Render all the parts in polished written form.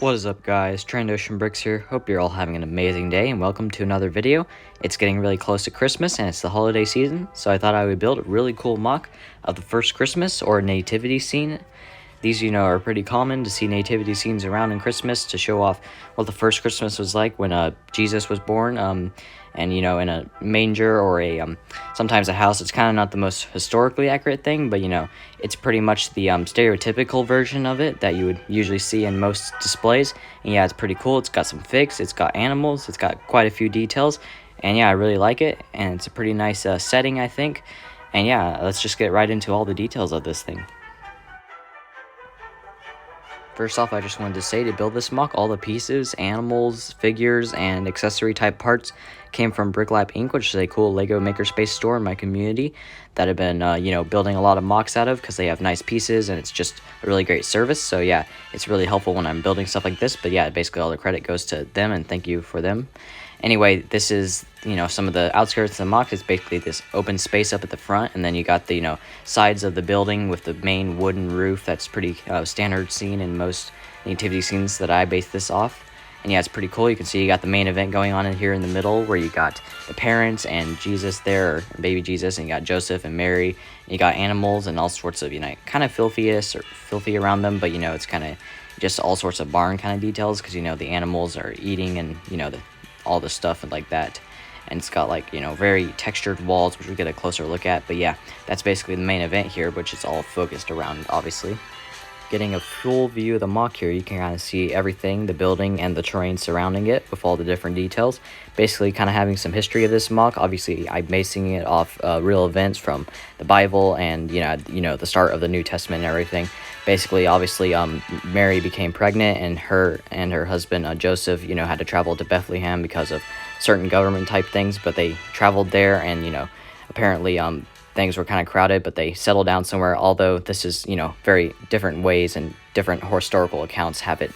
What is up, guys? Trained Ocean Bricks here. Hope you're all having an amazing day and welcome to another video. It's getting really close to Christmas and it's the holiday season, so I thought I would build a really cool mock of the first Christmas or nativity scene. These, are pretty common to see nativity scenes around in Christmas to show off what the first Christmas was like when Jesus was born. And in a manger or sometimes a house. It's kind of not the most historically accurate thing, but it's pretty much the stereotypical version of it that you would usually see in most displays. And yeah, it's pretty cool. It's got some figs, it's got animals, it's got quite a few details, and yeah, I really like it. And it's a pretty nice setting, I think. And yeah, let's just get right into all the details of this thing. First off, I just wanted to say to build this mock, all the pieces, animals, figures, and accessory type parts came from BrickLab Inc, which is a cool Lego makerspace store in my community that I've been, building a lot of mocks out of because they have nice pieces and it's just a really great service. So yeah, it's really helpful when I'm building stuff like this. But yeah, basically all the credit goes to them and thank you for them. Anyway, this is, some of the outskirts of the mock. It's basically this open space up at the front, and then you got the, sides of the building with the main wooden roof. That's pretty standard scene in most nativity scenes that I base this off. And yeah, it's pretty cool. You can see you got the main event going on in here in the middle where you got the parents and Jesus there, or baby Jesus, and you got Joseph and Mary. And you got animals and all sorts of, kind of filthy around them, but, it's kind of just all sorts of barn kind of details because, the animals are eating and, all the stuff and like that. And it's got very textured walls, which we'll get a closer look at. But yeah, that's basically the main event here, which is all focused around, obviously. Getting a full view of the mock here, you can kind of see everything, the building and the terrain surrounding it with all the different details. Basically kind of having some history of this mock. Obviously, I'm basing it off real events from the Bible and, the start of the New Testament and everything. Basically, obviously, Mary became pregnant and her husband, Joseph, had to travel to Bethlehem because of certain government type things, but they traveled there and, apparently, things were kind of crowded, but they settled down somewhere. Although this is, very different ways and different historical accounts have it,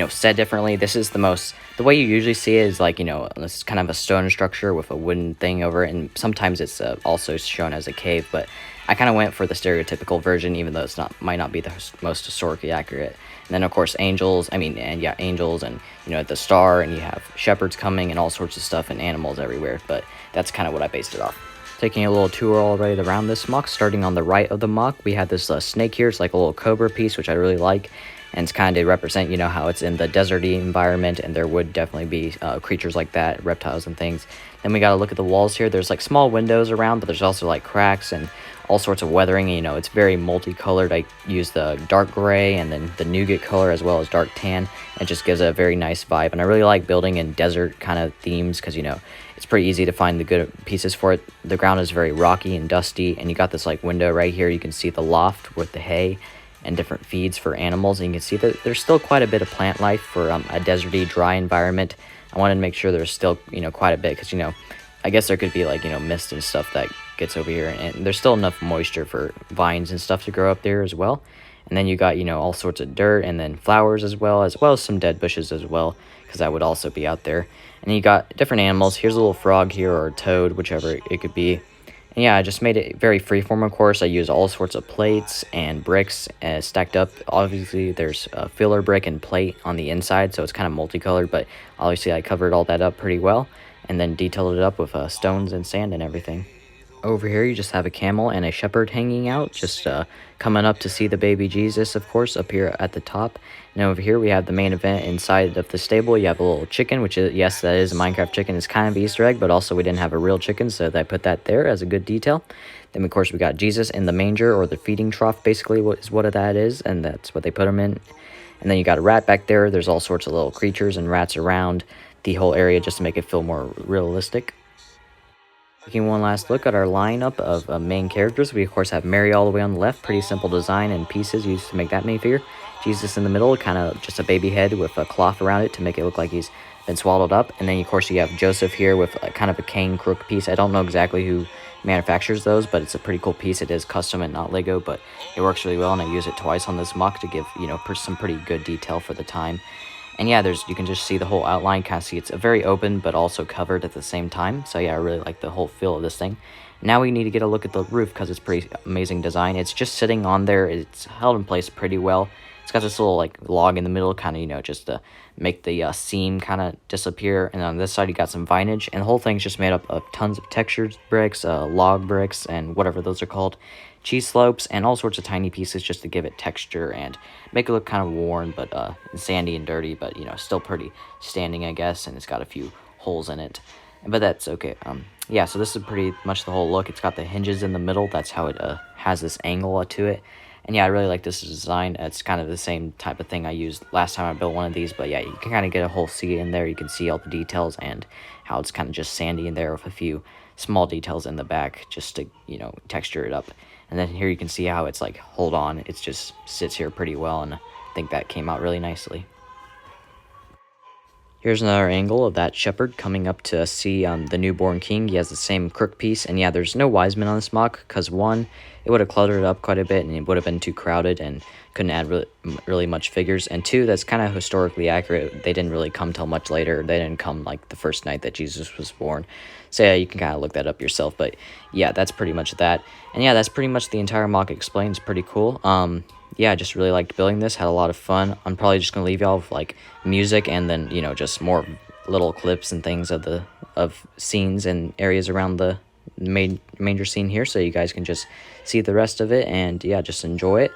said differently. This is the way you usually see it is this is kind of a stone structure with a wooden thing over it, and sometimes it's also shown as a cave. But I kind of went for the stereotypical version, even though might not be the most historically accurate. And then of course angels, angels, and the star, and you have shepherds coming and all sorts of stuff and animals everywhere. But that's kind of what I based it off. Taking a little tour already around this mock, starting on the right of the mock, we have this snake here. It's like a little cobra piece, which I really like, and it's kind of to represent, how it's in the deserty environment, and there would definitely be creatures like that, reptiles and things. Then we got to look at the walls here. There's small windows around, but there's also cracks and all sorts of weathering. It's very multicolored. I use the dark gray and then the nougat color as well as dark tan. It just gives a very nice vibe, and I really like building in desert kind of themes because it's pretty easy to find the good pieces for it. The ground is very rocky and dusty, and you got this window right here. You can see the loft with the hay and different feeds for animals, and you can see that there's still quite a bit of plant life for a deserty, dry environment. I wanted to make sure there's still quite a bit because I guess there could be mist and stuff that gets over here, and there's still enough moisture for vines and stuff to grow up there as well. And then you got all sorts of dirt and then flowers as well as some dead bushes as well, because that would also be out there. And you got different animals. Here's a little frog here, or a toad, whichever it could be. And yeah, I just made it very freeform, of course. I use all sorts of plates and bricks stacked up. Obviously, there's a filler brick and plate on the inside, so it's kind of multicolored, but obviously I covered all that up pretty well and then detailed it up with stones and sand and everything. Over here, you just have a camel and a shepherd hanging out, just coming up to see the baby Jesus, of course, up here at the top. And over here, we have the main event inside of the stable. You have a little chicken, which is, yes, that is a Minecraft chicken. It's kind of an Easter egg, but also we didn't have a real chicken, so I put that there as a good detail. Then, of course, we got Jesus in the manger, or the feeding trough, basically, what that is, and that's what they put him in. And then you got a rat back there. There's all sorts of little creatures and rats around the whole area just to make it feel more realistic. Taking one last look at our lineup of main characters, we of course have Mary all the way on the left, pretty simple design and pieces used to make that minifigure. Jesus in the middle, kind of just a baby head with a cloth around it to make it look like he's been swallowed up. And then of course you have Joseph here with kind of a cane crook piece. I don't know exactly who manufactures those, but it's a pretty cool piece. It is custom and not Lego, but it works really well, and I use it twice on this mock to give some pretty good detail for the time. And yeah, you can just see the whole outline, kind of see it's very open, but also covered at the same time. So yeah, I really like the whole feel of this thing. Now we need to get a look at the roof because it's pretty amazing design. It's just sitting on there. It's held in place pretty well. It's got this little like log in the middle, kind of, you know, just to make the seam kind of disappear. And on this side, you got some vinage, and the whole thing's just made up of tons of textured bricks, log bricks, and whatever those are called, cheese slopes, and all sorts of tiny pieces just to give it texture and make it look kind of worn, but sandy and dirty, but you know, still pretty standing, I guess. And it's got a few holes in it, but that's okay. Yeah, so this is pretty much the whole look. It's got the hinges in the middle. That's how it has this angle to it. And yeah, I really like this design. It's kind of the same type of thing I used last time I built one of these. But yeah, you can kind of get a whole seat in there. You can see all the details and how it's kind of just sandy in there with a few small details in the back just to, you know, texture it up. And then here you can see how it's like, hold on, it just sits here pretty well. And I think that came out really nicely. Here's another angle of that shepherd coming up to see the newborn king. He has the same crook piece, and yeah, there's no wise men on this mock, because one, it would have cluttered it up quite a bit, and it would have been too crowded, and couldn't add really much figures, and two, that's kind of historically accurate. They didn't really come till much later. They didn't come like the first night that Jesus was born. So yeah, you can kind of look that up yourself, but yeah, that's pretty much that. And yeah, that's pretty much the entire mock explained. It's pretty cool. Yeah, I just really liked building this, had a lot of fun. I'm probably just gonna leave y'all with like music, and then, you know, just more little clips and things of scenes and areas around the manger scene here, so you guys can just see the rest of it, and yeah, just enjoy it.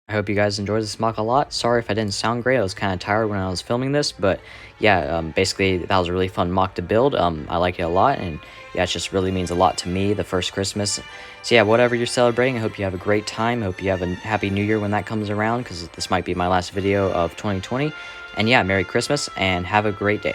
I hope you guys enjoyed this mock a lot. Sorry if I didn't sound great. I was kind of tired when I was filming this, but yeah, basically that was a really fun mock to build. I like it a lot, and yeah, it just really means a lot to me, the first Christmas. So yeah, whatever you're celebrating, I hope you have a great time. I hope you have a happy new year when that comes around, because this might be my last video of 2020. And yeah, Merry Christmas, and have a great day.